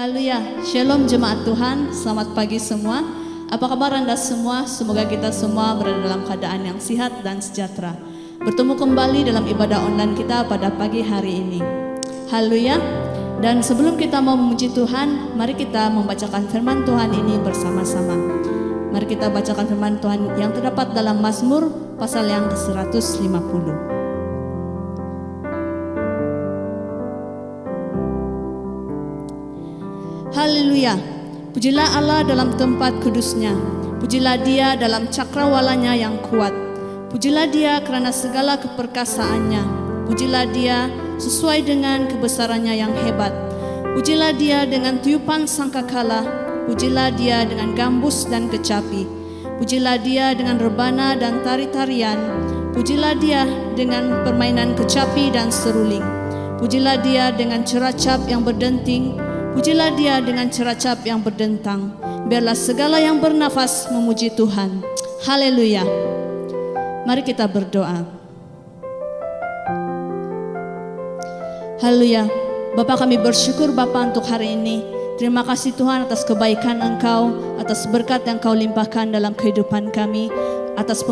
Haleluya, Shalom jemaat Tuhan, selamat pagi semua. Apa kabar Anda semua? Semoga kita semua berada dalam keadaan yang sehat dan sejahtera. Bertemu kembali dalam ibadah online kita pada pagi hari ini. Haleluya. Dan sebelum kita mau memuji Tuhan, mari kita membacakan firman Tuhan ini bersama-sama. Mari kita bacakan firman Tuhan yang terdapat dalam Mazmur pasal yang ke-150. Haleluya, pujilah Allah dalam tempat kudusnya, pujilah dia dalam cakrawalanya yang kuat, pujilah dia karena segala keperkasaannya, pujilah dia sesuai dengan kebesarannya yang hebat, pujilah dia dengan tiupan sangkakala, pujilah dia dengan gambus dan kecapi, pujilah dia dengan rebana dan tari-tarian, pujilah dia dengan permainan kecapi dan seruling, pujilah dia dengan ceracap yang berdenting, pujilah dia dengan ceracap yang berdentang. Biarlah segala yang bernafas memuji Tuhan. Haleluya. Mari kita berdoa. Haleluya. Bapa, kami bersyukur Bapa untuk hari ini. Terima kasih Tuhan atas kebaikan Engkau, atas berkat yang Engkau limpahkan dalam kehidupan kami, atas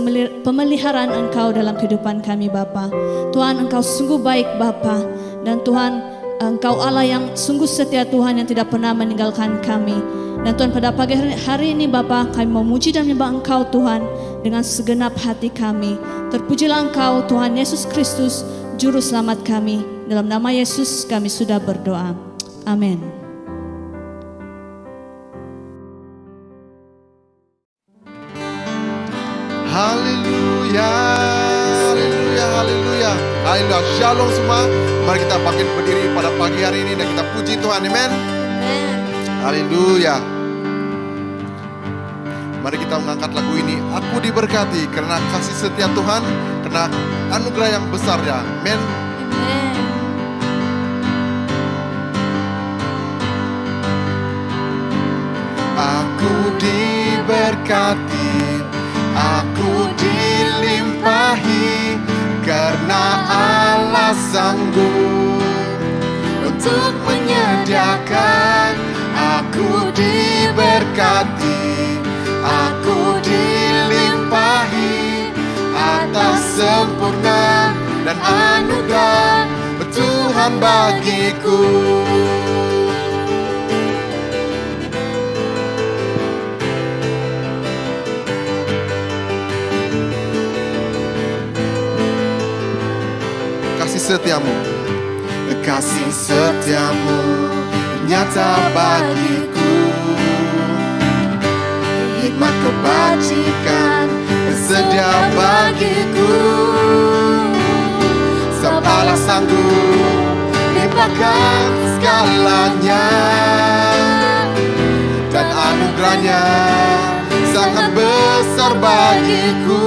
pemeliharaan Engkau dalam kehidupan kami Bapa. Tuhan, Engkau sungguh baik Bapa, dan Tuhan, Engkau Allah yang sungguh setia Tuhan, yang tidak pernah meninggalkan kami. Dan Tuhan, pada pagi hari ini Bapa, kami memuji dan menyembah Engkau Tuhan dengan segenap hati kami. Terpujilah Engkau Tuhan Yesus Kristus, Juru Selamat kami. Dalam nama Yesus kami sudah berdoa. Amin. Haleluya, haleluya, haleluya, haleluya. Shalom semua. Mari kita bangkit berdiri pada pagi hari ini dan kita puji Tuhan. Amen. Haleluya. Mari kita mengangkat lagu ini. Aku diberkati karena kasih setia Tuhan, karena anugerah yang besar ya. Amen. Aku diberkati, aku dilimpahi, karena Allah sanggup untuk menyediakan. Aku diberkati, aku dilimpahi atas sempurna dan anugerah Tuhan bagiku. Setiamu, kasih setiamu nyata bagiku, hikmat kebajikan sedia bagiku. Sebab Allah sanggup limpahkan segalanya, dan anugerahnya sangat besar bagiku.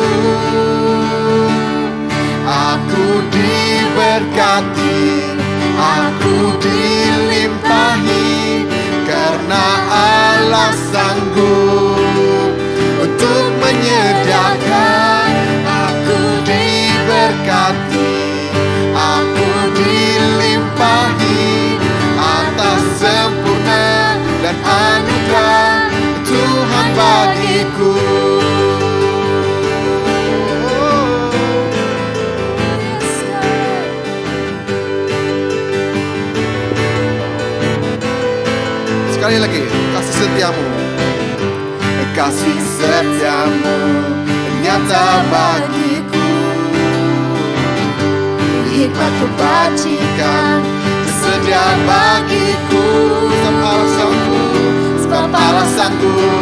Aku diberkati, aku dilimpahi, karena Allah sanggup untuk menyediakan. Aku diberkati, aku dilimpahi atas sempurna dan anugerah Tuhan bagiku. Sekali lagi, kasih setiamu, kasih setiamu nyata bagiku, hikmat kebajikan sedia bagiku. Sebab Allah sanggup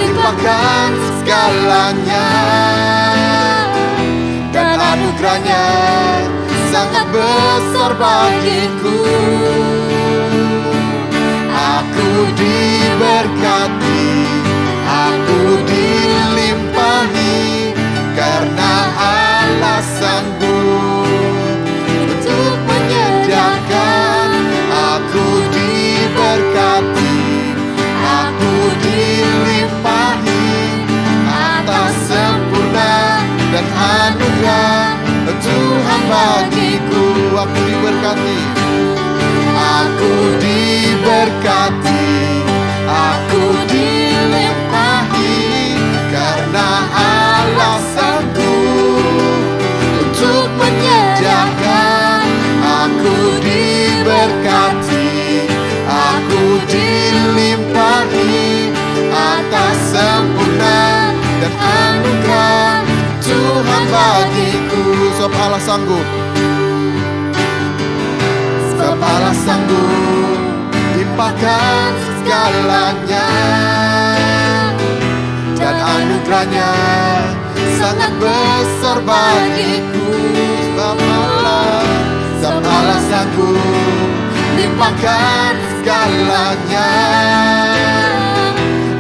limpahkan segalanya, dan anugerahnya sangat besar bagiku. Aku diberkati, aku dilimpahi, karena Allah sanggup untuk menyediakan. Aku diberkati, aku dilimpahi atas sempurna dan anugerah Tuhan bagiku. Aku diberkati, aku diberkati, diberkati, aku dilimpahi, karena Allah sanggup untuk menyediakan. Aku diberkati, aku dilimpahi atas sempurna dan anugerah Tuhan bagiku. Sebab Allah sanggup, sebab Allah sanggup limpahkan segalanya, dan anugerahnya sangat besar bagiku. Sebab Allah sanggup limpahkan segalanya,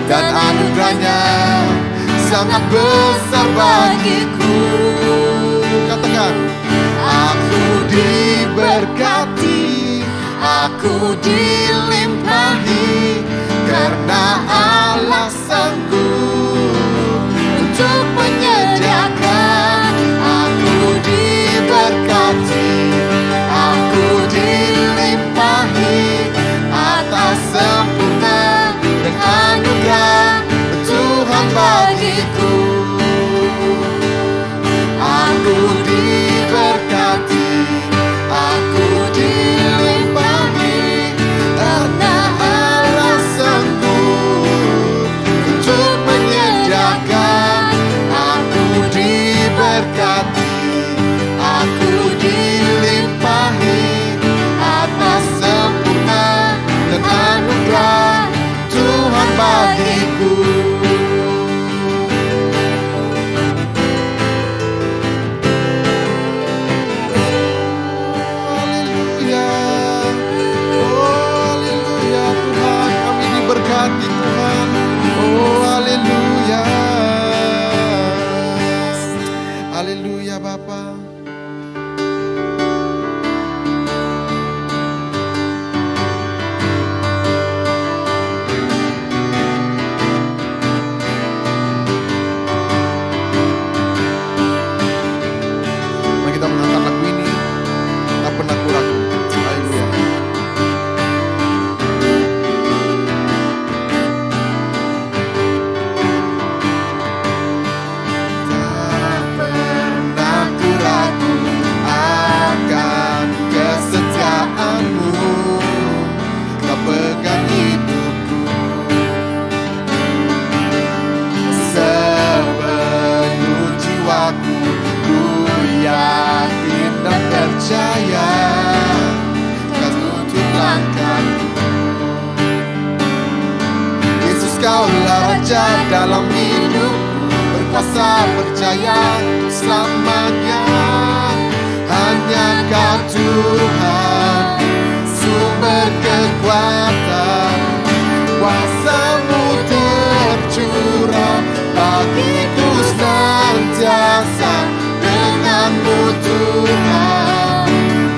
dan anugerahnya sangat besar bagiku. Katakan, aku diberkati, aku dilimpahi, karena Allah sanggup untuk menyediakan. Aku diberkati, aku dilimpahi atas sempurna dan anugerah Tuhan bagiku. Aku diberkati, aku dilimpahi, karena Allah sanggup untuk menyediakan. Aku diberkati, aku dilimpahi atas sempurna dan anugerah Tuhan bagiku. Haleluya, oh haleluya Tuhan, kami diberkati Tuhan. Oh haleluya, haleluya Bapa. Mari kita mengangkat lagu ini, tak pernah ku ragu. Haleluya. Tak pernah ku ragu akan kesetiaanmu, kau pegang hidupku sepenuh jiwaku. Ku yakin dan percaya kau tuntut langkahku. Yesus, kaulah Raja dalam hidupku, berkuasa percaya untuk selamanya. Hanya Kau Tuhan, sumber kekuatan, kuasa-Mu tercurah bagiku senantiasa. Denganmu Tuhan,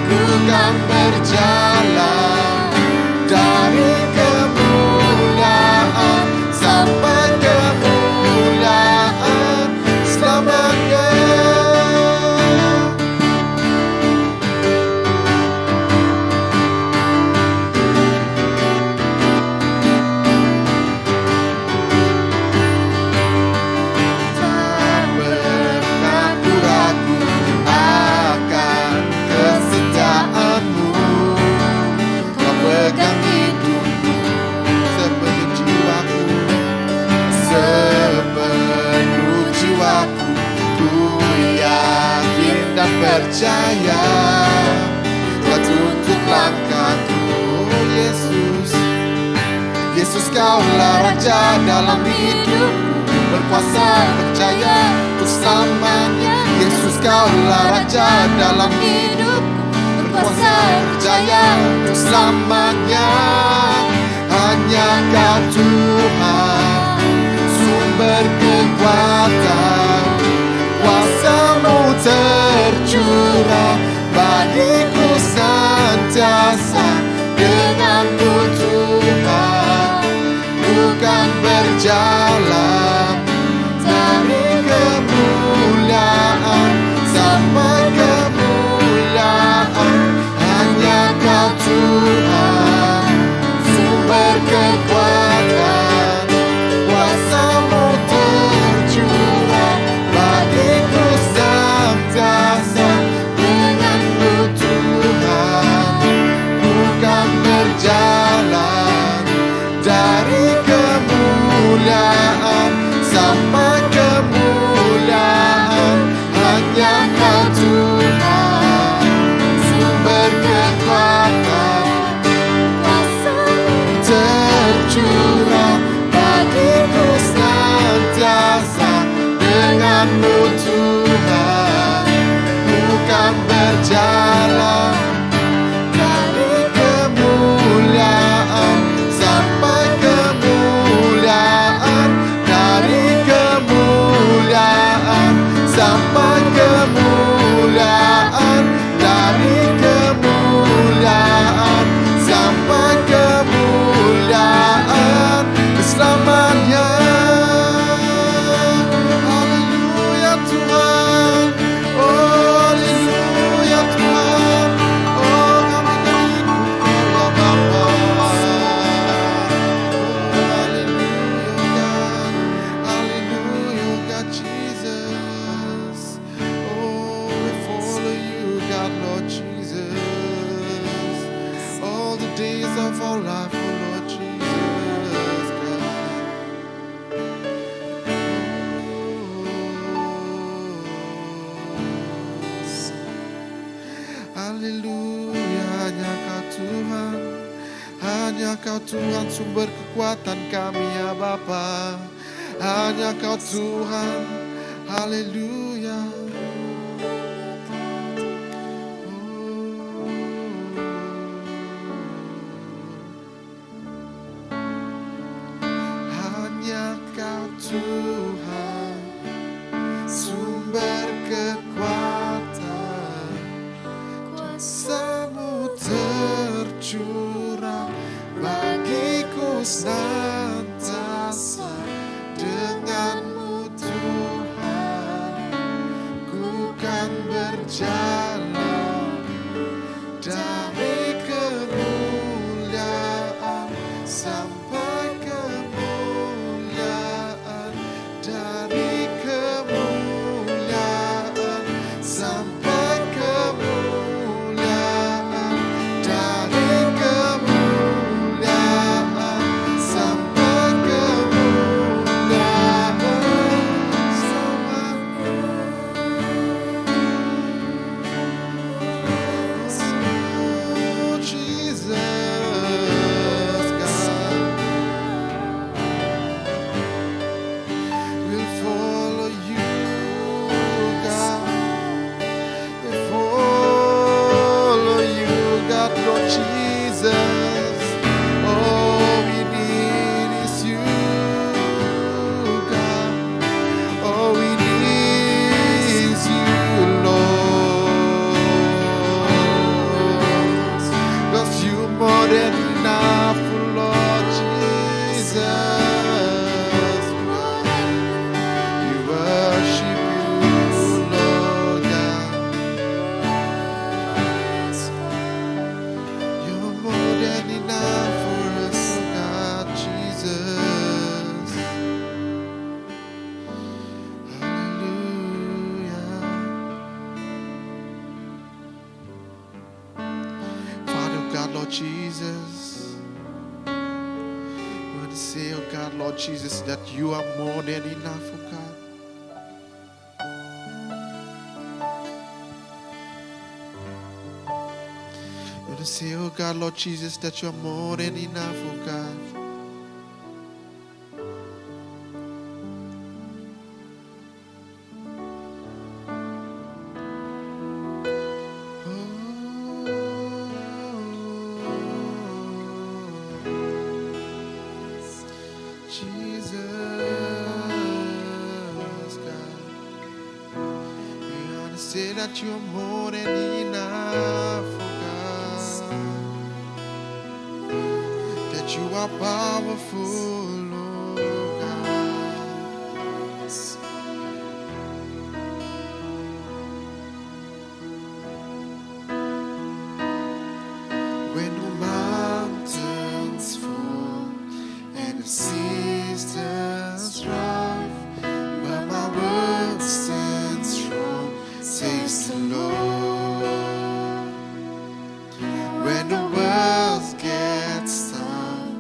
ku kan berjalan dari kemuliaan sampai kemuliaan selamanya. Tak pernah ku ragu akan kesetiaanmu, kau pegang hidupku sepenuh jiwaku, sepenuh jiwaku. Ku yakin dan percaya kau tuntut langkahku. Oh Yesus, Yesus, kaulah Raja dalam hidupku, berkuasa percaya untuk selamanya. Yesus, kaulah Raja dalam hidupku, berkuasa percaya untuk selamanya. Hanya Kau Tuhan, sumber kekuatan, kuasa-Mu tercurah bagiku senantiasa. Denganmu Tuhan, bukan berjalan dari kemuliaan sampai kemuliaan. Hanya Kau Tuhan, denganmu Tuhan, ku kan berjalan dari kemuliaan sampai kemuliaan, dari kemuliaan sampai kemuliaan, dari kemuliaan sampai kemuliaan selamanya. Haleluya Tuhan, oh haleluya Tuhan, oh kami ikut Allah Bapa. Oh haleluya God Jesus. Oh we follow you God Lord Jesus, all the days of our life, oh Lord Jesus God. Haleluya, hanya Kau Tuhan, hanya Kau Tuhan sumber kekuatan kami ya Bapa, hanya Kau Tuhan. Haleluya. Hanya Kau Tuhan sumber kekuatan, kuasa-Mu tercurah bagiku senantiasa. Denganmu Tuhan, ku kan berjalan dari kemuliaan sampai kemuliaan, dari kemuliaan sampai kemuliaan, dari kemuliaan sampai kemuliaan oh Jesus God, we'll follow you God, we'll follow you God Lord Jesus. All we need is you God, all we need is you Lord, 'cause you more than enough, Lord Jesus. We worship you, Lord God. You're more than enough for us, oh God Jesus. Hallelujah. Father God, Lord Jesus, we want to say, oh God, Lord Jesus, that you are more than enough, oh God. We want to say, oh God, Lord Jesus, that you are more than enough, oh God. Jesus God, we want to say that you are more than enough, oh God, that you are powerful, oh God. When the mountains fall and the seas turn strife, but my word stands strong, says the Lord. When the world gets tough,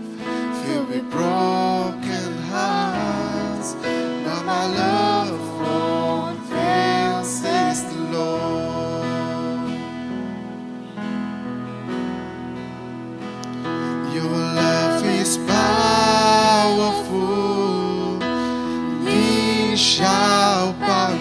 filled with broken hearts, but my love won't fail, says the Lord. Your love is powerful, knee shall bow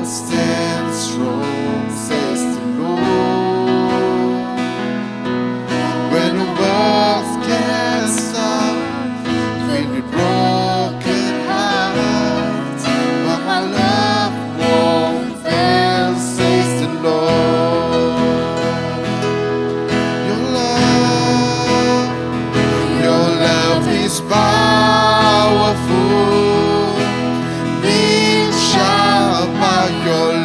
stand strong, says the Lord. When the world can't stop, filled with broken hearts, but my love won't fail, says the Lord. Your love is powerful. Reach out by your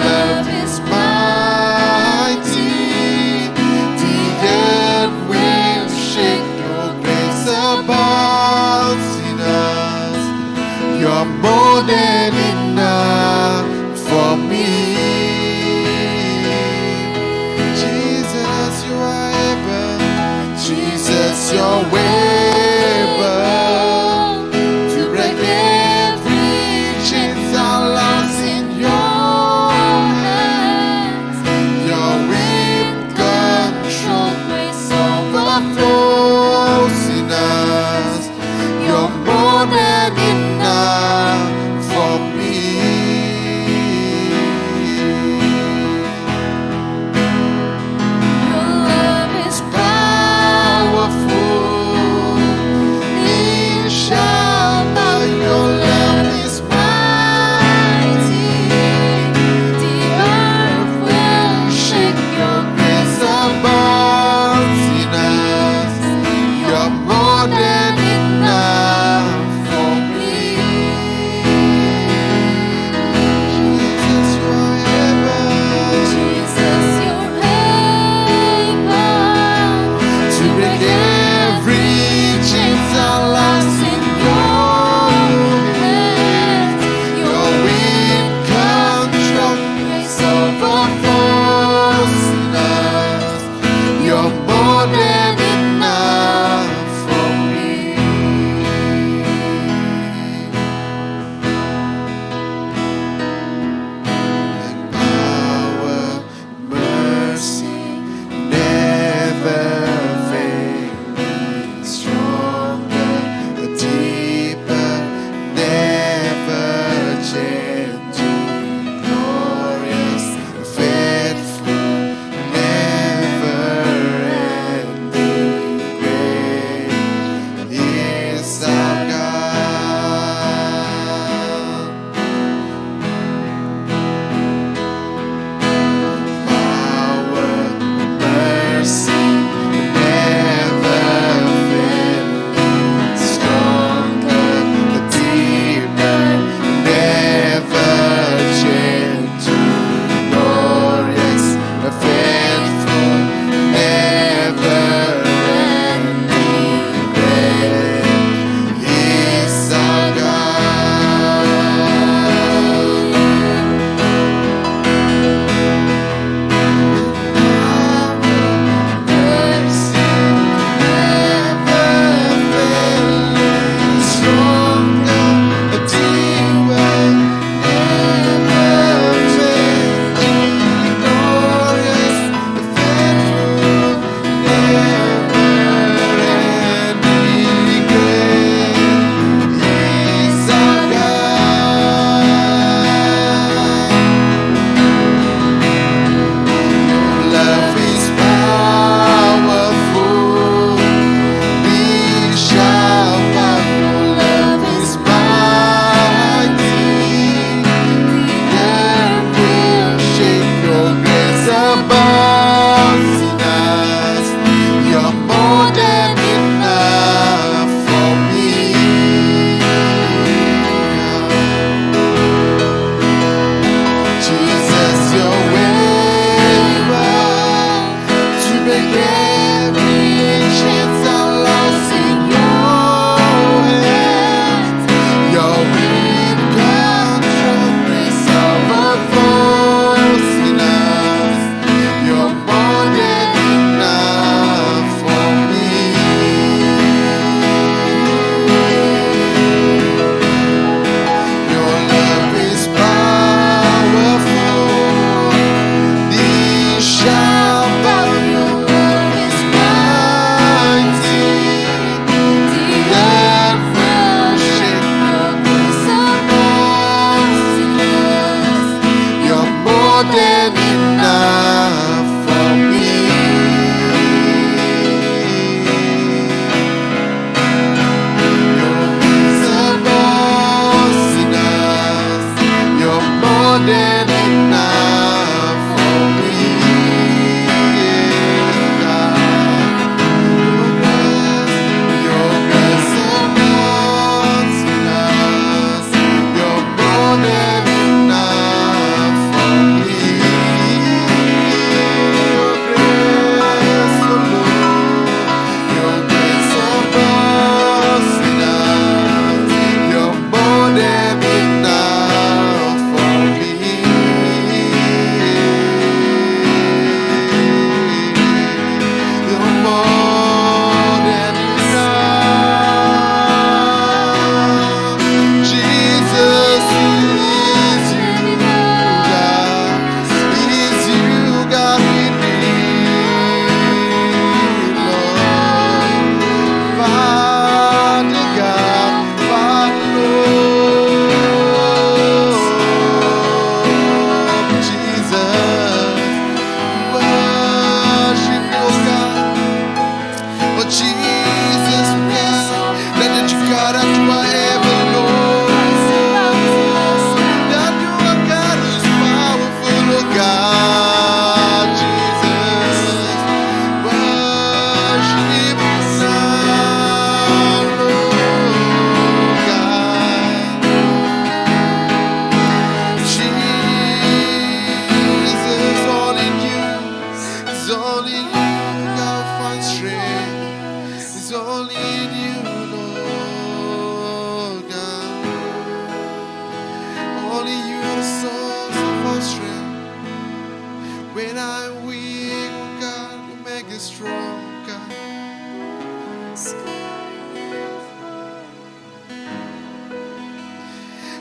When I'm weak, oh God, you make me strong, God.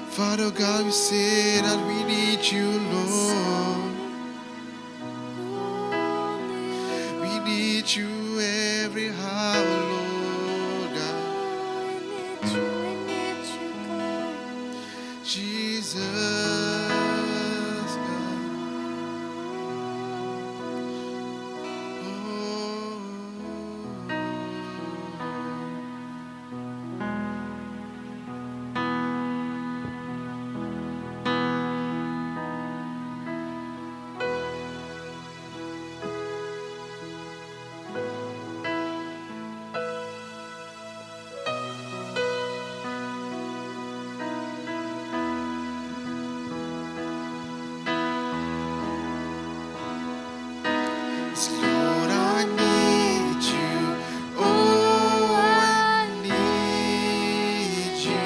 Father God, we say that we need you, Lord. We need you every hour, Lord God. Jesus, God. Lord, I need you. Oh, I need you.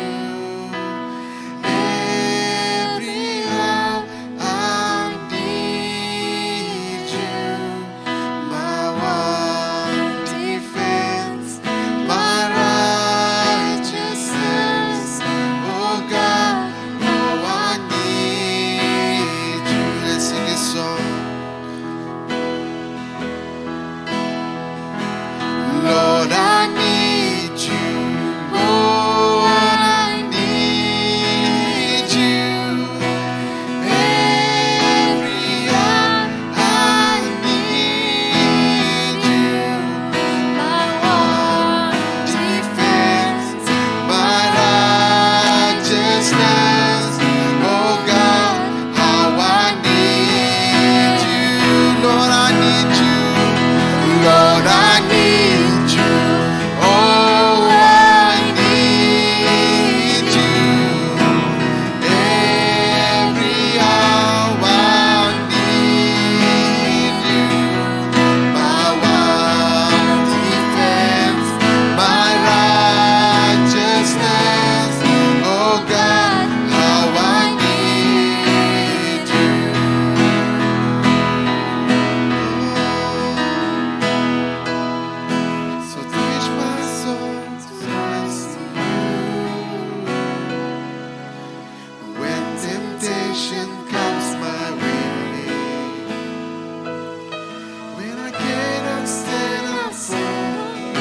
Every hour I need you. My one defense, my righteousness. Oh God, oh, I need you. Let's sing this song. Lord, I need you. Oh, I need you. Every hour I need you. My one defense, my righteousness. Oh God, how I need you. Lord, I need you. Lord, I need you. Oh, I need you. Every hour I need you. My one defense, my righteousness. Oh God, how I need you. So teach my soul to rest in you. When temptation comes my way, when I cannot stand up for you,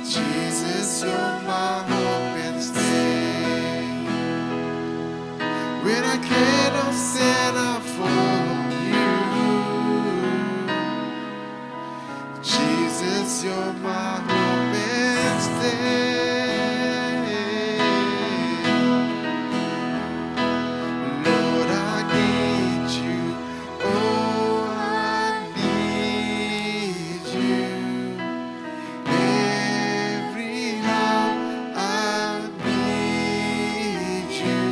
Jesus, you're my hope and stay. When I cannot stand up for you, Jesus, you're my hope and stay. Lord, I need you. Oh, I need you. Every hour I need you.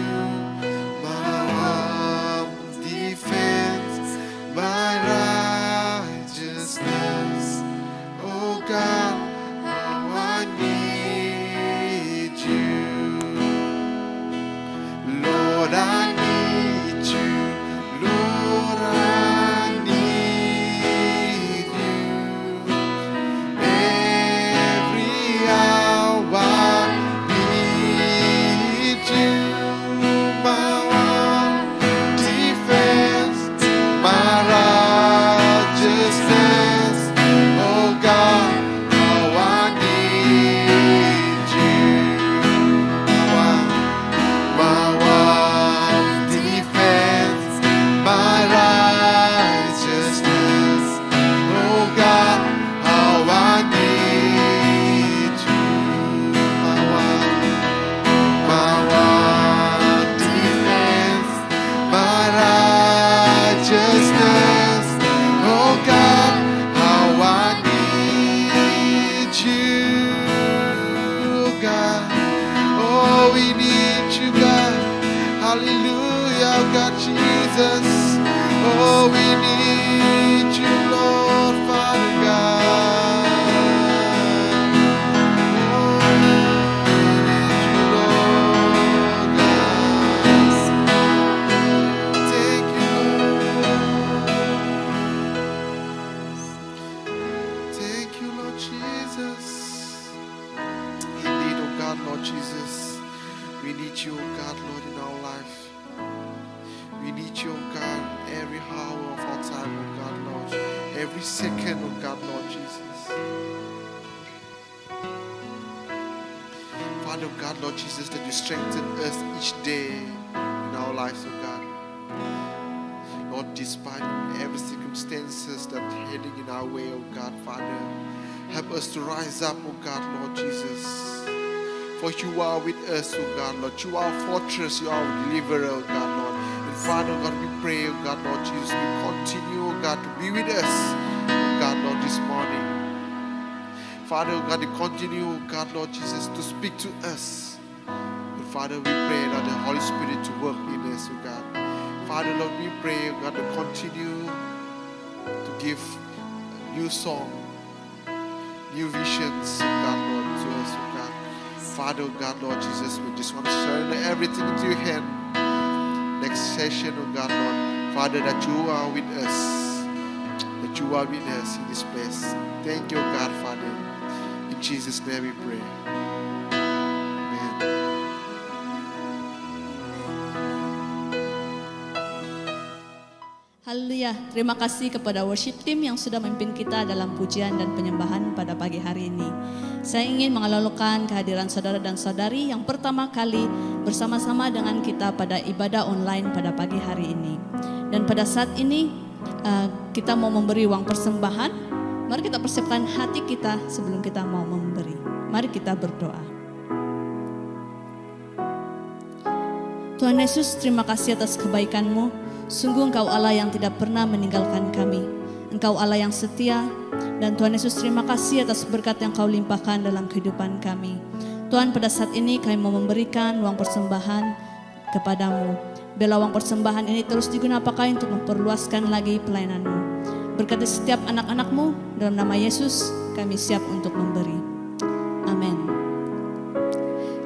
My one defense, my righteousness. Oh God, how I need you. Lord, I need you. Lord, I need you. Every hour I need you. My one defense, my righteousness. Oh God, how I need you. My one defense, my righteousness. Oh God, how I need you. My one defense, my righteousness. Oh God, how I need you, God. Oh, we need you, God. Hallelujah, God, Jesus. Oh, we need you, Lord, Father God. Oh, we need you, Lord God. Thank you, every second, oh God, Lord Jesus. Father God, Lord Jesus, that you strengthen us each day in our lives, oh God. Lord, despite every circumstances that heading in our way, oh God, Father, help us to rise up, oh God, Lord Jesus. For you are with us, oh God, Lord. You are our fortress, you are our deliverer, oh God, Lord. And Father, God, we pray, oh God, Lord Jesus, we continue, oh God, to be with us, oh God, Lord, this morning. Father, oh God, you continue, oh God, Lord Jesus, to speak to us. And Father, we pray that the Holy Spirit to work in us, oh God. Father, Lord, we pray, oh God, to continue to give new song, new visions, oh God, Lord, to us, oh God. Father, oh God, Lord Jesus, we just want to surrender everything into your hand. Next session, oh God, Lord, Father, that you are with us, that you are with us in this place. Thank you, oh God, Father. In Jesus' name we pray. Amen. Haleluya, terima kasih kepada worship team yang sudah memimpin kita dalam pujian dan penyembahan pada pagi hari ini. Saya ingin mengalulukan kehadiran saudara dan saudari yang pertama kali bersama-sama dengan kita pada ibadah online pada pagi hari ini. Dan pada saat ini kita mau memberi uang persembahan. Mari kita persiapkan hati kita sebelum kita mau memberi. Mari kita berdoa. Tuhan Yesus, terima kasih atas kebaikan-Mu. Sungguh Engkau Allah yang tidak pernah meninggalkan kami. Engkau Allah yang setia. Dan Tuhan Yesus, terima kasih atas berkat yang Kau limpahkan dalam kehidupan kami. Tuhan, pada saat ini kami mau memberikan uang persembahan kepadamu. Biarlah uang persembahan ini terus digunakan untuk memperluaskan lagi pelayanan-Mu. Berkati setiap anak-anak-Mu, dalam nama Yesus kami siap untuk memberi. Amin.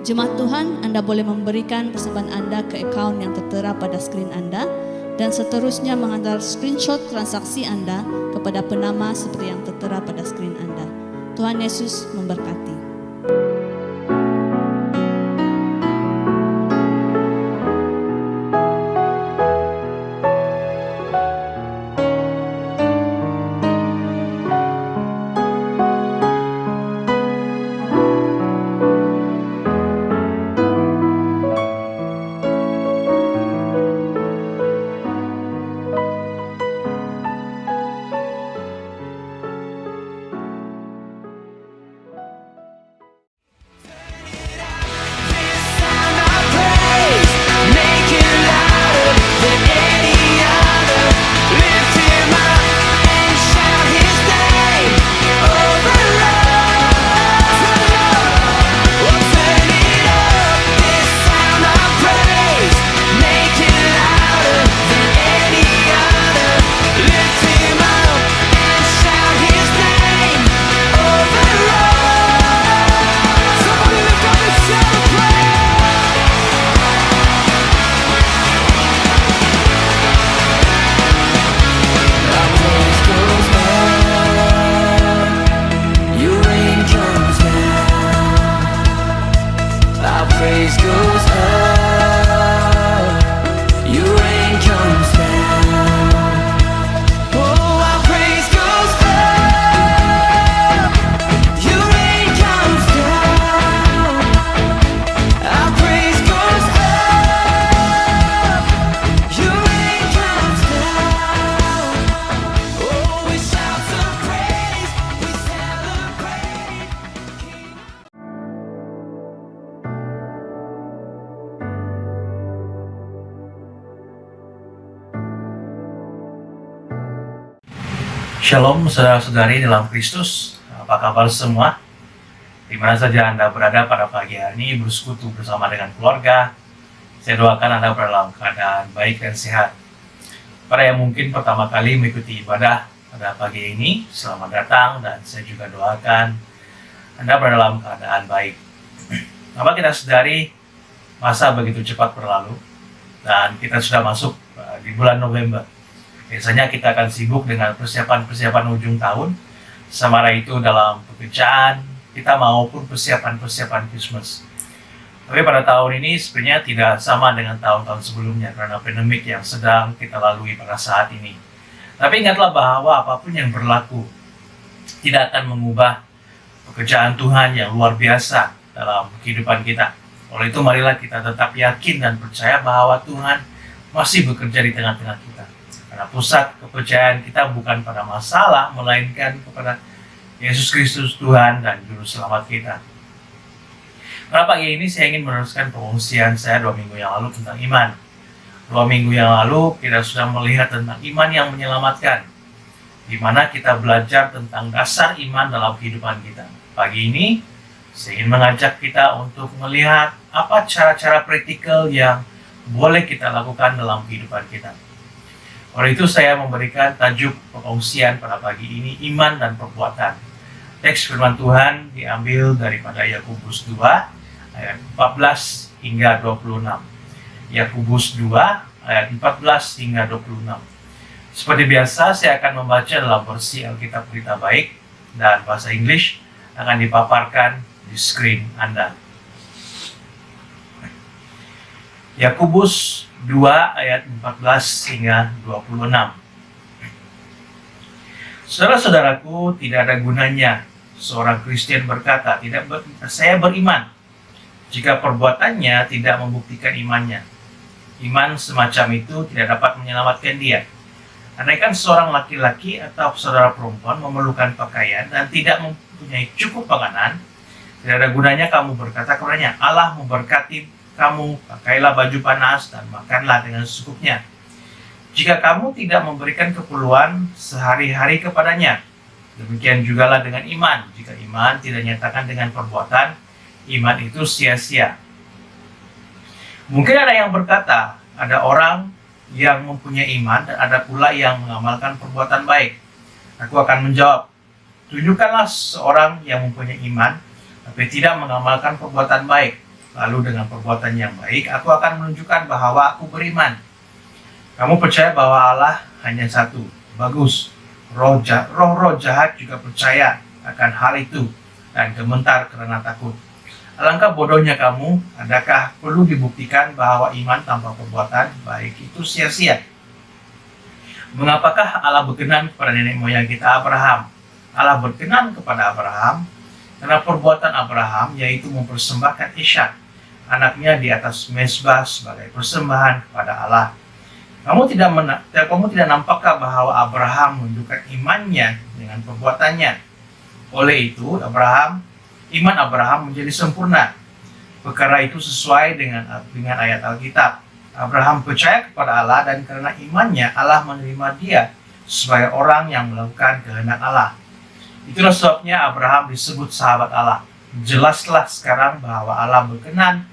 Jemaat Tuhan, Anda boleh memberikan persembahan Anda ke akaun yang tertera pada skrin Anda, dan seterusnya mengantar screenshot transaksi Anda kepada penama seperti yang tertera pada skrin Anda. Tuhan Yesus memberkati. Shalom saudara-saudari dalam Kristus, apa kabar semua? Di mana saja Anda berada pada pagi hari ini bersekutu bersama dengan keluarga, saya doakan Anda berada dalam keadaan baik dan sehat. Para yang mungkin pertama kali mengikuti ibadah pada pagi ini, selamat datang dan saya juga doakan Anda berada dalam keadaan baik. Apa kita sadari masa begitu cepat berlalu dan kita sudah masuk di bulan November. Biasanya kita akan sibuk dengan persiapan-persiapan ujung tahun, sama itu dalam pekerjaan kita maupun persiapan-persiapan Christmas. Tapi pada tahun ini sebenarnya tidak sama dengan tahun-tahun sebelumnya karena pandemik yang sedang kita lalui pada saat ini. Tapi ingatlah bahwa apapun yang berlaku tidak akan mengubah pekerjaan Tuhan yang luar biasa dalam kehidupan kita. Oleh itu marilah kita tetap yakin dan percaya bahwa Tuhan masih bekerja di tengah-tengah kita. Karena pusat kepercayaan kita bukan pada masalah, melainkan kepada Yesus Kristus Tuhan dan Juru Selamat kita. Pada pagi ini saya ingin meneruskan pengungsian saya 2 minggu yang lalu tentang iman. 2 minggu yang lalu kita sudah melihat tentang iman yang menyelamatkan, di mana kita belajar tentang dasar iman dalam kehidupan kita. Pagi ini saya ingin mengajak kita untuk melihat apa cara-cara praktikal yang boleh kita lakukan dalam kehidupan kita. Oleh itu saya memberikan tajuk pengungsian pada pagi ini, iman dan perbuatan. Teks firman Tuhan diambil daripada Yakobus 2 ayat 14 hingga 26. Yakobus 2 ayat 14 hingga 26. Seperti biasa saya akan membaca dalam versi Alkitab Berita Baik dan bahasa Inggris akan dipaparkan di screen Anda. Yakobus 2 ayat 14 hingga 26. Saudara-saudaraku, tidak ada gunanya seorang Kristen berkata, saya beriman, jika perbuatannya tidak membuktikan imannya. Iman semacam itu tidak dapat menyelamatkan dia. Andaikan seorang laki-laki atau saudara perempuan memerlukan pakaian dan tidak mempunyai cukup makanan, tidak ada gunanya kamu berkata kepadanya, Allah memberkati kamu, pakailah baju panas dan makanlah dengan secukupnya. Jika kamu tidak memberikan keperluan sehari-hari kepadanya, demikian jugalah dengan iman. Jika iman tidak nyatakan dengan perbuatan, iman itu sia-sia. Mungkin ada yang berkata, ada orang yang mempunyai iman dan ada pula yang mengamalkan perbuatan baik. Aku akan menjawab, tunjukkanlah seorang yang mempunyai iman tapi tidak mengamalkan perbuatan baik. Lalu dengan perbuatan yang baik, aku akan menunjukkan bahwa aku beriman. Kamu percaya bahwa Allah hanya satu. Bagus. Roh jahat juga percaya akan hal itu dan gemetar karena takut. Alangkah bodohnya kamu, adakah perlu dibuktikan bahwa iman tanpa perbuatan baik itu sia-sia? Mengapakah Allah berkenan kepada nenek moyang kita Abraham? Allah berkenan kepada Abraham karena perbuatan Abraham yaitu mempersembahkan Ishak, anaknya di atas mezbah sebagai persembahan kepada Allah. Kamu tidak nampakkah bahwa Abraham menunjukkan imannya dengan perbuatannya? Oleh itu, iman Abraham menjadi sempurna. Perkara itu sesuai dengan ayat Alkitab. Abraham percaya kepada Allah dan karena imannya Allah menerima dia sebagai orang yang melakukan kehendak Allah. Itulah sebabnya Abraham disebut sahabat Allah. Jelaslah sekarang bahwa Allah berkenan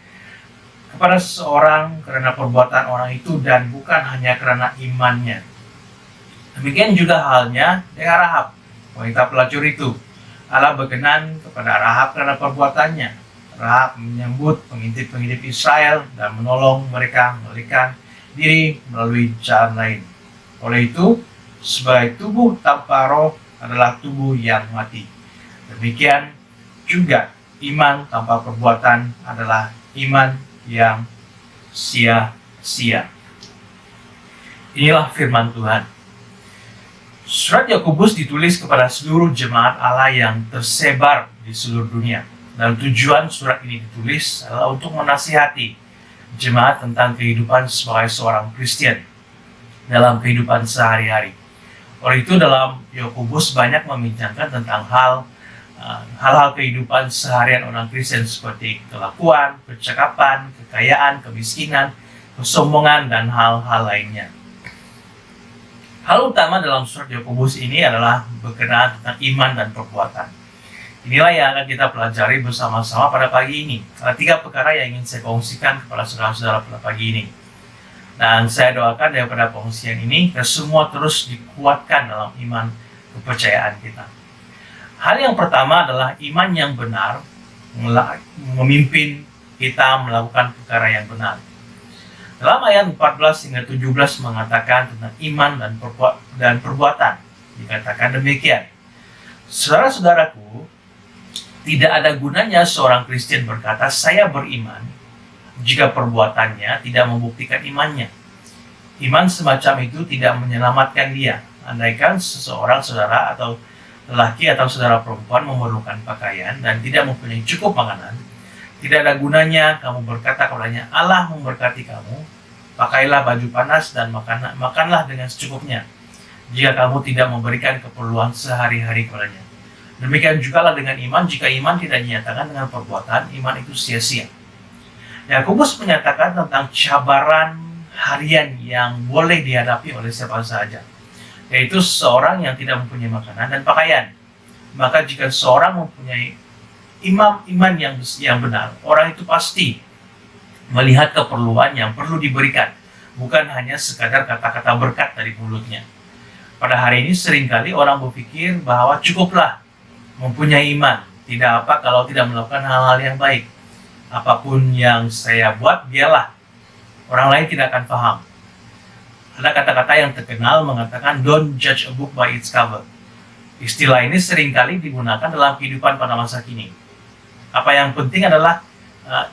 kepada seseorang karena perbuatan orang itu dan bukan hanya karena imannya. Demikian juga halnya dengan Rahab, wanita pelacur itu. Allah berkenan kepada Rahab karena perbuatannya. Rahab menyambut pengintip-pengintip Israel dan menolong mereka melarikan diri melalui jalan lain. Oleh itu, sebagai tubuh tanpa roh adalah tubuh yang mati. Demikian juga iman tanpa perbuatan adalah iman yang sia-sia. Inilah firman Tuhan. Surat Yakobus ditulis kepada seluruh jemaat Allah yang tersebar di seluruh dunia. Dan tujuan surat ini ditulis adalah untuk menasihati jemaat tentang kehidupan sebagai seorang Kristen dalam kehidupan sehari-hari. Oleh itu dalam Yakobus banyak membincangkan tentang hal-hal kehidupan seharian orang Kristen seperti kelakuan, percakapan, kekayaan, kemiskinan, kesombongan, dan hal-hal lainnya. Hal utama dalam surat Yakobus ini adalah berkenaan tentang iman dan perbuatan. Inilah yang akan kita pelajari bersama-sama pada pagi ini. Ada 3 perkara yang ingin saya kongsikan kepada saudara-saudara pada pagi ini. Dan saya doakan daripada pengungsian ini, kita semua terus dikuatkan dalam iman kepercayaan kita. Hal yang pertama adalah iman yang benar memimpin kita melakukan perkara yang benar. Dalam ayat 14 hingga 17 mengatakan tentang iman dan perbuatan. Dikatakan demikian. Saudara-saudaraku, tidak ada gunanya seorang Kristen berkata, saya beriman, jika perbuatannya tidak membuktikan imannya. Iman semacam itu tidak menyelamatkan dia. andaikan seseorang saudara atau lelaki atau saudara perempuan memerlukan pakaian dan tidak mempunyai cukup makanan, tidak ada gunanya kamu berkata kepadanya, Allah memberkati kamu, pakailah baju panas dan makanlah dengan secukupnya, jika kamu tidak memberikan keperluan sehari-hari kepadanya. Demikian jugalah dengan iman, jika iman tidak dinyatakan dengan perbuatan, iman itu sia-sia. Yakobus menyatakan tentang cabaran harian yang boleh dihadapi oleh siapa saja, yaitu seorang yang tidak mempunyai makanan dan pakaian. Maka jika seorang mempunyai iman yang benar, orang itu pasti melihat keperluan yang perlu diberikan, bukan hanya sekadar kata-kata berkat dari mulutnya. Pada hari ini seringkali orang berpikir bahwa cukuplah mempunyai iman, tidak apa kalau tidak melakukan hal-hal yang baik. Apapun yang saya buat, biarlah, orang lain tidak akan paham. Ada kata-kata yang terkenal mengatakan don't judge a book by its cover. Istilah ini seringkali digunakan dalam kehidupan pada masa kini. Apa yang penting adalah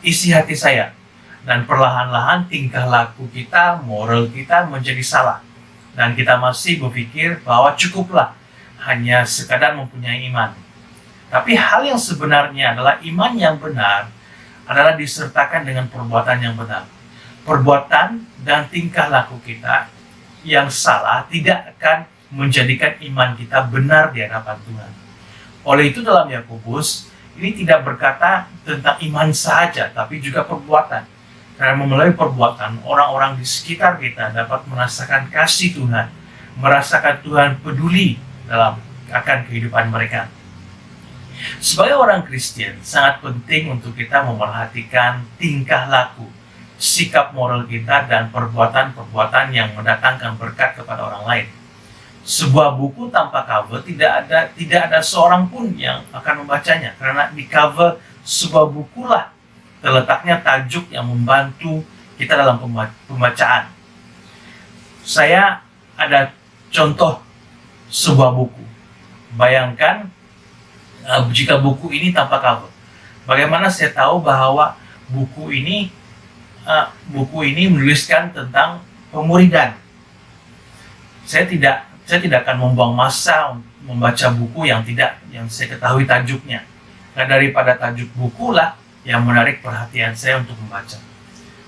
isi hati saya, dan perlahan-lahan tingkah laku kita, moral kita menjadi salah, dan kita masih berpikir bahwa cukuplah hanya sekadar mempunyai iman. Tapi hal yang sebenarnya adalah iman yang benar adalah disertakan dengan perbuatan yang benar. Perbuatan dan tingkah laku kita yang salah tidak akan menjadikan iman kita benar di hadapan Tuhan. Oleh itu dalam Yakobus ini tidak berkata tentang iman saja, tapi juga perbuatan. Karena melalui perbuatan, orang-orang di sekitar kita dapat merasakan kasih Tuhan, merasakan Tuhan peduli akan kehidupan mereka. Sebagai orang Kristen, sangat penting untuk kita memerhatikan tingkah laku, sikap moral kita, dan perbuatan-perbuatan yang mendatangkan berkat kepada orang lain. Sebuah buku tanpa cover tidak ada seorang pun yang akan membacanya, karena di cover sebuah buku lah terletaknya tajuk yang membantu kita dalam pembacaan. Saya ada contoh sebuah buku. Bayangkan jika buku ini tanpa cover. Bagaimana saya tahu bahwa buku ini menuliskan tentang pemuridan? Saya tidak akan membuang masa membaca buku yang saya ketahui tajuknya. Nah, daripada tajuk buku lah yang menarik perhatian saya untuk membaca.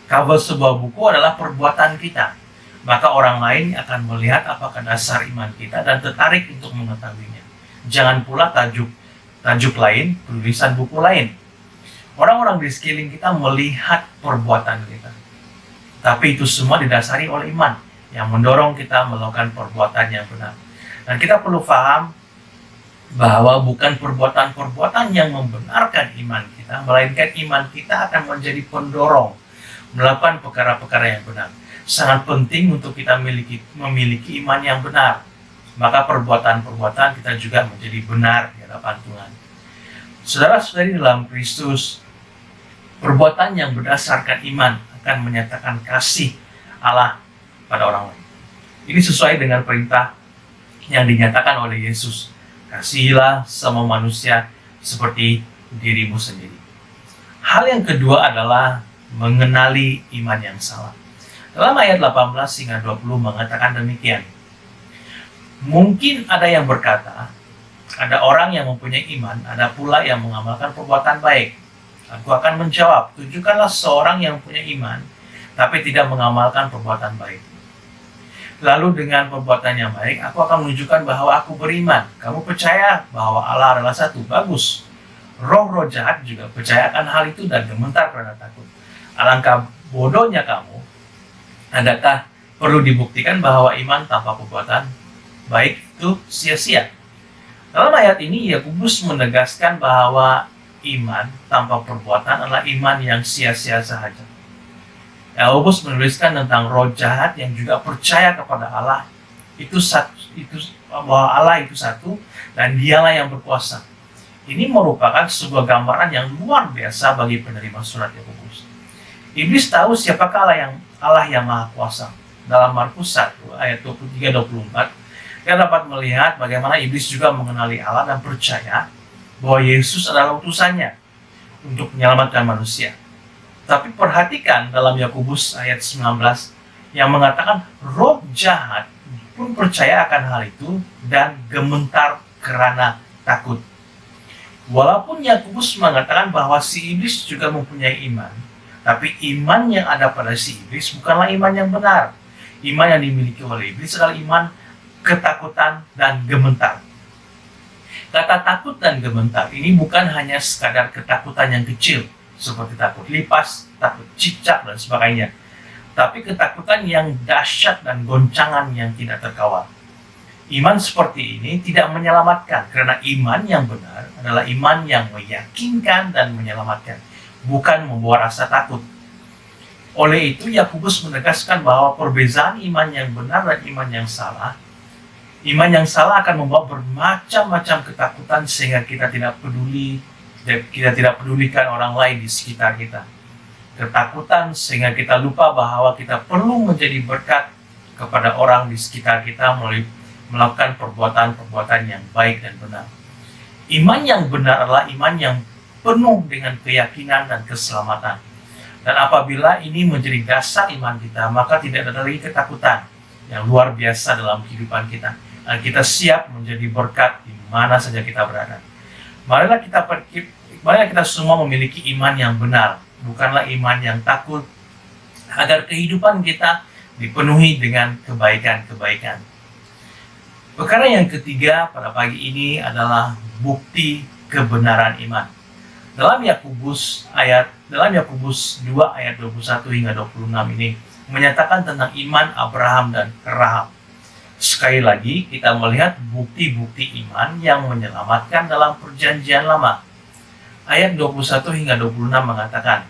Cover sebuah buku adalah perbuatan kita. Maka orang lain akan melihat apakah dasar iman kita dan tertarik untuk mengetahuinya. Jangan pula tajuk lain, tulisan buku lain. Orang-orang di sekeliling kita melihat perbuatan kita. Tapi itu semua didasari oleh iman yang mendorong kita melakukan perbuatan yang benar. Dan kita perlu paham bahwa bukan perbuatan-perbuatan yang membenarkan iman kita, melainkan iman kita akan menjadi pendorong melakukan perkara-perkara yang benar. Sangat penting untuk kita memiliki iman yang benar. Maka perbuatan-perbuatan kita juga menjadi benar di hadapan Tuhan. Saudara-saudari dalam Kristus, perbuatan yang berdasarkan iman akan menyatakan kasih Allah pada orang lain. Ini sesuai dengan perintah yang dinyatakan oleh Yesus. Kasihilah sama manusia seperti dirimu sendiri. Hal yang kedua adalah mengenali iman yang salah. Dalam ayat 18 hingga 20 mengatakan demikian. Mungkin ada yang berkata, ada orang yang mempunyai iman, ada pula yang mengamalkan perbuatan baik. Aku akan menjawab, tunjukkanlah seorang yang punya iman, tapi tidak mengamalkan perbuatan baik. Lalu dengan perbuatan yang baik, aku akan menunjukkan bahwa aku beriman. Kamu percaya bahwa Allah adalah satu, bagus. Roh-roh jahat juga percaya akan hal itu dan gemetar karena takut. Alangkah bodohnya kamu. Adakah perlu dibuktikan bahwa iman tanpa perbuatan baik itu sia-sia? Dalam ayat ini, Yakobus menegaskan bahwa iman tanpa perbuatan adalah iman yang sia-sia saja. Yakobus menuliskan tentang roh jahat yang juga percaya kepada Allah bahwa Allah itu satu dan Dialah yang berkuasa. Ini merupakan sebuah gambaran yang luar biasa bagi penerima surat Yakobus. Iblis tahu siapakah Allah yang Maha Kuasa. Dalam Markus 1 ayat 23-24, kita dapat melihat bagaimana iblis juga mengenali Allah dan percaya bahwa Yesus adalah utusannya untuk menyelamatkan manusia. Tapi perhatikan dalam Yakobus ayat 19 yang mengatakan roh jahat pun pun percaya akan hal itu dan gemetar karena takut. Walaupun Yakobus mengatakan bahwa si iblis juga mempunyai iman, tapi iman yang ada pada si iblis bukanlah iman yang benar. Iman yang dimiliki oleh iblis adalah iman ketakutan dan gemetar. Kata takut dan gemetar ini bukan hanya sekadar ketakutan yang kecil, seperti takut lipas, takut cicak, dan sebagainya. Tapi ketakutan yang dahsyat dan goncangan yang tidak terkawal. Iman seperti ini tidak menyelamatkan, karena iman yang benar adalah iman yang meyakinkan dan menyelamatkan, bukan membawa rasa takut. Oleh itu, Yakobus menegaskan bahwa perbezaan iman yang benar dan iman yang salah. Iman yang salah akan membawa bermacam-macam ketakutan sehingga kita tidak pedulikan orang lain di sekitar kita. Ketakutan sehingga kita lupa bahwa kita perlu menjadi berkat kepada orang di sekitar kita melalui melakukan perbuatan-perbuatan yang baik dan benar. Iman yang benar adalah iman yang penuh dengan keyakinan dan keselamatan. Dan apabila ini menjadi dasar iman kita, maka tidak ada lagi ketakutan yang luar biasa dalam kehidupan kita. Dan kita siap menjadi berkat di mana saja kita berada. Marilah kita semua memiliki iman yang benar, bukanlah iman yang takut, agar kehidupan kita dipenuhi dengan kebaikan-kebaikan. Perkara yang ketiga pada pagi ini adalah bukti kebenaran iman. Dalam Yakobus 2 ayat 21 hingga 26 ini menyatakan tentang iman Abraham dan Rahab. Sekali lagi kita melihat bukti-bukti iman yang menyelamatkan dalam perjanjian lama. Ayat 21 hingga 26 mengatakan,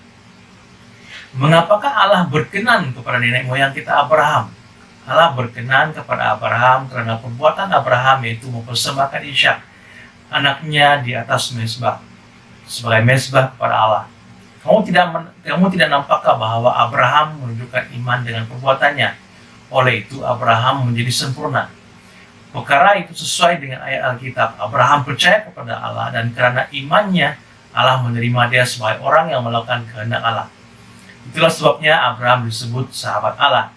"Mengapakah Allah berkenan kepada nenek moyang kita Abraham? Allah berkenan kepada Abraham karena perbuatan Abraham, yaitu mempersembahkan Ishak, anaknya di atas mezbah, sebagai mezbah kepada Allah. Kamu tidak nampakkah bahwa Abraham menunjukkan iman dengan perbuatannya? Oleh itu Abraham menjadi sempurna." Perkara itu sesuai dengan ayat Alkitab. Abraham percaya kepada Allah, dan karena imannya Allah menerima dia sebagai orang yang melakukan kehendak Allah. Itulah sebabnya Abraham disebut sahabat Allah.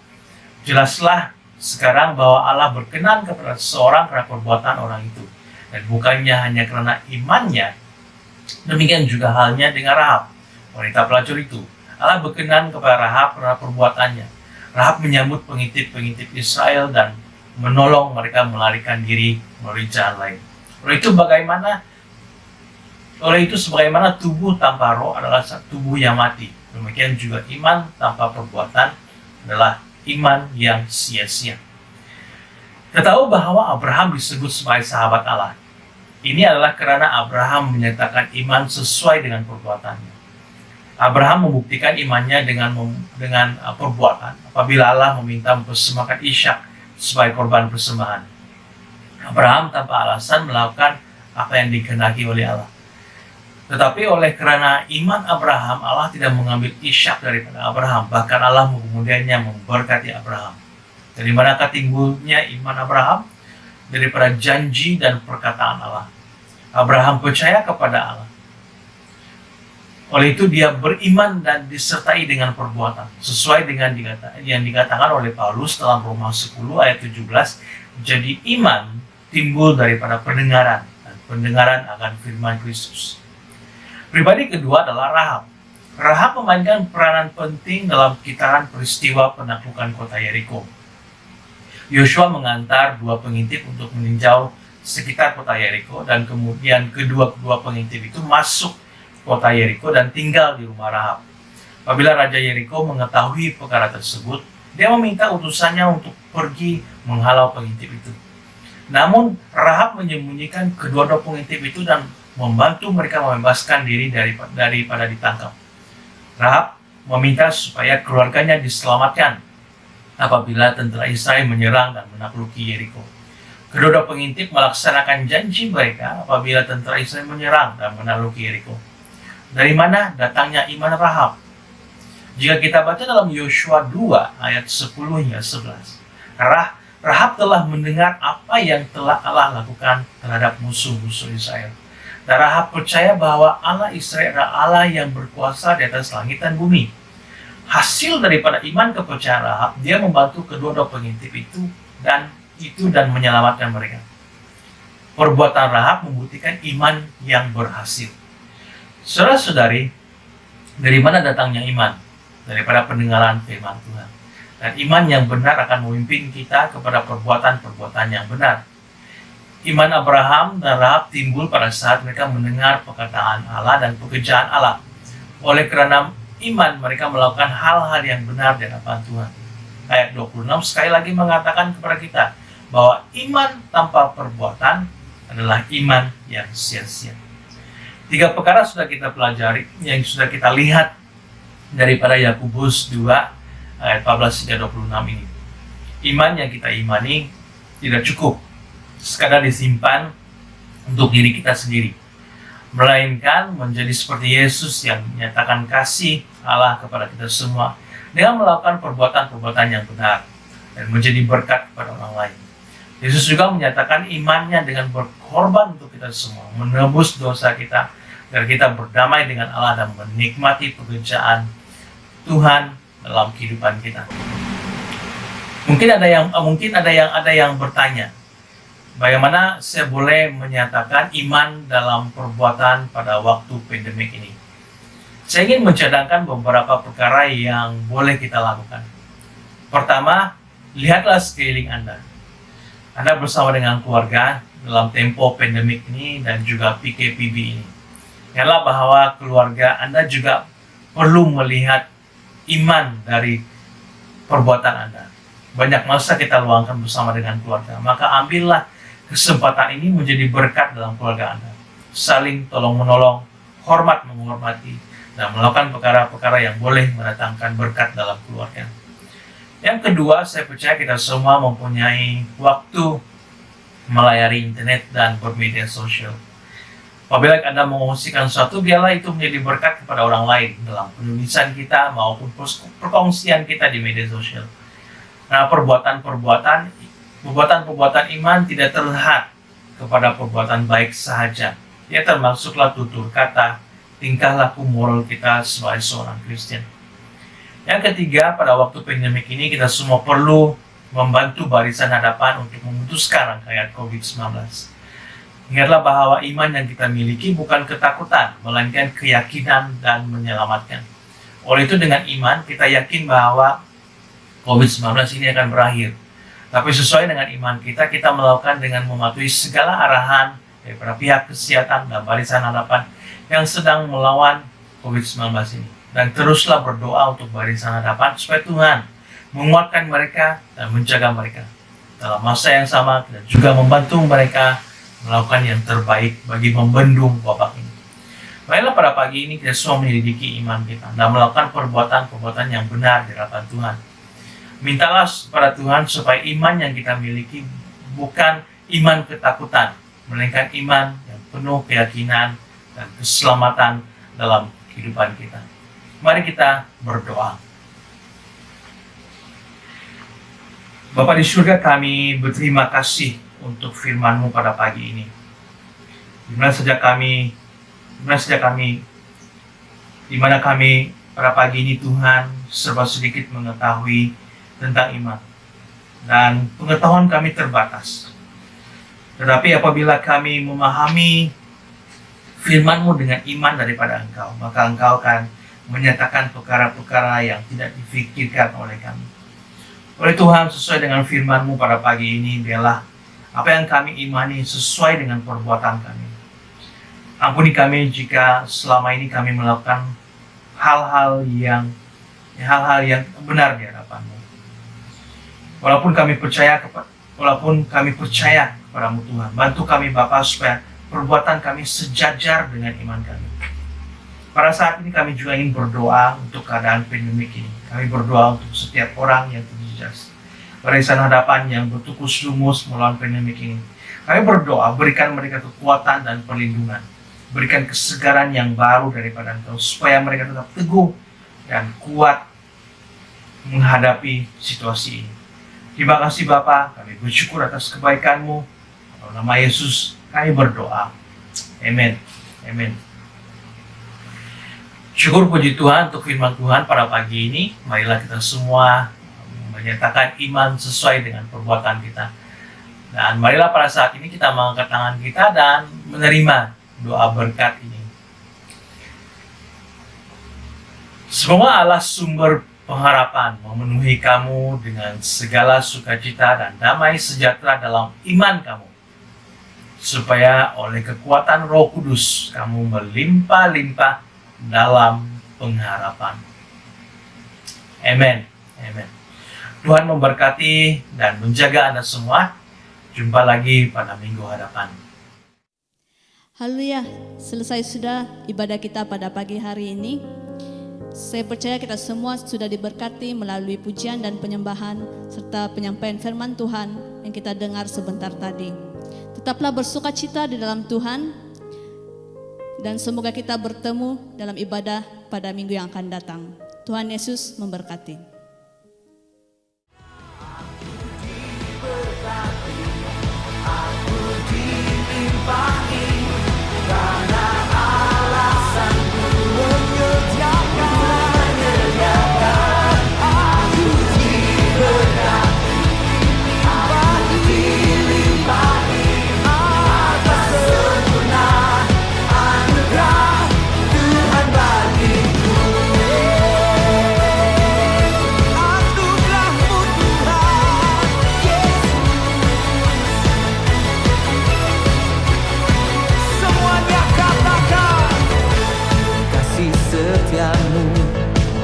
Jelaslah sekarang bahwa Allah berkenan kepada seseorang karena perbuatan orang itu, dan bukannya hanya karena imannya. Demikian juga halnya dengan Rahab, wanita pelacur itu. Allah berkenan kepada Rahab karena perbuatannya. Rahab menyambut pengintip-pengintip Israel dan menolong mereka melarikan diri melalui jalan lain. Oleh itu sebagaimana tubuh tanpa roh adalah tubuh yang mati, demikian juga iman tanpa perbuatan adalah iman yang sia-sia. Kita tahu bahwa Abraham disebut sebagai sahabat Allah. Ini adalah karena Abraham menyatakan iman sesuai dengan perbuatannya. Abraham membuktikan imannya dengan perbuatan apabila Allah meminta mempersembahkan Ishak sebagai korban persembahan. Abraham tanpa alasan melakukan apa yang dikehendaki oleh Allah. Tetapi karena iman Abraham, Allah tidak mengambil Ishak daripada Abraham. Bahkan Allah kemudiannya memberkati Abraham. Dari manakah timbulnya iman Abraham? Daripada janji dan perkataan Allah. Abraham percaya kepada Allah. Oleh itu dia beriman dan disertai dengan perbuatan. Sesuai dengan yang dikatakan oleh Paulus dalam Roma 10 ayat 17. Jadi iman timbul daripada pendengaran, dan pendengaran akan firman Kristus. Pribadi kedua adalah Rahab. Rahab memainkan peranan penting dalam kitaran peristiwa penaklukan kota Yeriko. Yosua mengantar dua pengintip untuk meninjau sekitar kota Yeriko, dan kemudian kedua pengintip itu masuk kota Yeriko dan tinggal di rumah Rahab. Apabila Raja Yeriko mengetahui perkara tersebut, dia meminta utusannya untuk pergi menghalau pengintip itu. Namun Rahab menyembunyikan kedua pengintip itu dan membantu mereka membebaskan diri daripada ditangkap. Rahab meminta supaya keluarganya diselamatkan apabila tentara Israel menyerang dan menakluki Yeriko. Kedua pengintip melaksanakan janji mereka apabila tentara Israel menyerang dan menakluki Yeriko. Dari mana datangnya iman Rahab? Jika kita baca dalam Yosua 2 ayat 10 hingga 11, Rahab telah mendengar apa yang telah Allah lakukan terhadap musuh-musuh Israel. Dan Rahab percaya bahwa Allah Israel adalah Allah yang berkuasa di atas langit dan bumi. Hasil daripada iman kepercayaan Rahab, dia membantu kedua pengintip itu dan itu dan menyelamatkan mereka. Perbuatan Rahab membuktikan iman yang berhasil. Saudara-saudari, dari mana datangnya iman? Daripada pendengaran firman Tuhan. Dan iman yang benar akan memimpin kita kepada perbuatan-perbuatan yang benar. Iman Abraham dan Rahab timbul pada saat mereka mendengar perkataan Allah dan pekerjaan Allah. Oleh karena iman, mereka melakukan hal-hal yang benar di hadapan Tuhan. Ayat 26 sekali lagi mengatakan kepada kita bahwa iman tanpa perbuatan adalah iman yang sia-sia. 3 perkara sudah kita pelajari, yang sudah kita lihat daripada Yakobus 2 ayat 14 hingga 26 ini. Iman yang kita imani tidak cukup sekadar disimpan untuk diri kita sendiri, melainkan menjadi seperti Yesus yang menyatakan kasih Allah kepada kita semua dengan melakukan perbuatan-perbuatan yang benar dan menjadi berkat kepada orang lain. Yesus juga menyatakan imannya dengan berkorban untuk kita semua, menebus dosa kita, agar kita berdamai dengan Allah dan menikmati pekerjaan Tuhan dalam kehidupan kita. Mungkin ada yang bertanya, bagaimana saya boleh menyatakan iman dalam perbuatan pada waktu pandemik ini? Saya ingin mencadangkan beberapa perkara yang boleh kita lakukan. Pertama, lihatlah sekeliling Anda. Anda bersama dengan keluarga dalam tempo pandemik ini dan juga PKPB ini. Ingatlah bahwa keluarga Anda juga perlu melihat iman dari perbuatan Anda. Banyak masa kita luangkan bersama dengan keluarga, maka ambillah kesempatan ini menjadi berkat dalam keluarga Anda. Saling tolong-menolong, hormat menghormati, dan melakukan perkara-perkara yang boleh mendatangkan berkat dalam keluarga. Yang kedua, saya percaya kita semua mempunyai waktu melayari internet dan bermedia sosial. Apabila Anda mengungsikan sesuatu, biarlah itu menjadi berkat kepada orang lain dalam penulisan kita maupun perkongsian kita di media sosial. Nah, perbuatan-perbuatan iman tidak terlihat kepada perbuatan baik sahaja. Ya, termasuklah tutur kata, tingkah laku moral kita sebagai seorang Kristen. Yang ketiga, pada waktu pandemik ini kita semua perlu membantu barisan hadapan untuk memutuskan rangkaian COVID-19. Ingatlah bahwa iman yang kita miliki bukan ketakutan, melainkan keyakinan dan menyelamatkan. Oleh itu dengan iman kita yakin bahwa COVID-19 ini akan berakhir. Tapi sesuai dengan iman kita melakukan dengan mematuhi segala arahan daripada pihak kesehatan dan barisan hadapan yang sedang melawan COVID-19 ini. Dan teruslah berdoa untuk barisan hadapan supaya Tuhan menguatkan mereka dan menjaga mereka. Dalam masa yang sama kita juga membantu mereka melakukan yang terbaik bagi membendung wabah ini. Baiklah, pada pagi ini kita semua menyelidiki iman kita dan melakukan perbuatan-perbuatan yang benar di hadapan Tuhan. Mintalah pada Tuhan supaya iman yang kita miliki bukan iman ketakutan, melainkan iman yang penuh keyakinan dan keselamatan dalam kehidupan kita. Mari kita berdoa. Bapa di surga, kami berterima kasih untuk firman-Mu pada pagi ini. Di mana kami pada pagi ini Tuhan serba sedikit mengetahui tentang iman. Dan pengetahuan kami terbatas. Tetapi apabila kami memahami firman-Mu dengan iman daripada Engkau, maka Engkau akan menyatakan perkara-perkara yang tidak difikirkan oleh kami. Oleh Tuhan, sesuai dengan firman-Mu pada pagi ini, biarlah apa yang kami imani sesuai dengan perbuatan kami. Ampuni kami jika selama ini kami melakukan hal-hal yang benar di hadapan-Mu. Walaupun kami percaya kepadamu Tuhan, bantu kami Bapa supaya perbuatan kami sejajar dengan iman kami. Pada saat ini kami juga ingin berdoa untuk keadaan pandemik ini. Kami berdoa untuk setiap orang yang terjejas, barisan hadapan yang bertukus lumus melawan pandemik ini. Kami berdoa, berikan mereka kekuatan dan perlindungan. Berikan kesegaran yang baru daripada Engkau, supaya mereka tetap teguh dan kuat menghadapi situasi ini. Terima kasih Bapa, kami bersyukur atas kebaikan-Mu. Dalam nama Yesus kami berdoa. Amin. Amin. Syukur puji Tuhan untuk firman Tuhan pada pagi ini. Marilah kita semua menyatakan iman sesuai dengan perbuatan kita. Dan marilah pada saat ini kita mengangkat tangan kita dan menerima doa berkat ini. Semoga Allah sumber pengharapan memenuhi kamu dengan segala sukacita dan damai sejahtera dalam iman kamu, supaya oleh kekuatan Roh Kudus kamu melimpah-limpah dalam pengharapan. Amin. Amin. Tuhan memberkati dan menjaga Anda semua. Jumpa lagi pada minggu hadapan. Haleluya, selesai sudah ibadah kita pada pagi hari ini. Saya percaya kita semua sudah diberkati melalui pujian dan penyembahan serta penyampaian firman Tuhan yang kita dengar sebentar tadi. Tetaplah bersukacita di dalam Tuhan dan semoga kita bertemu dalam ibadah pada minggu yang akan datang. Tuhan Yesus memberkati.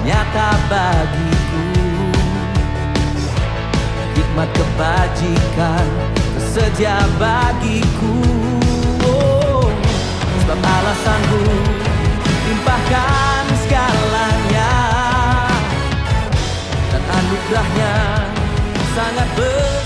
Nyata bagiku, hikmat kebajikan tersedia bagiku. Sebab Allah sanggup limpahkan segalanya, dan anugerahnya sangat besar.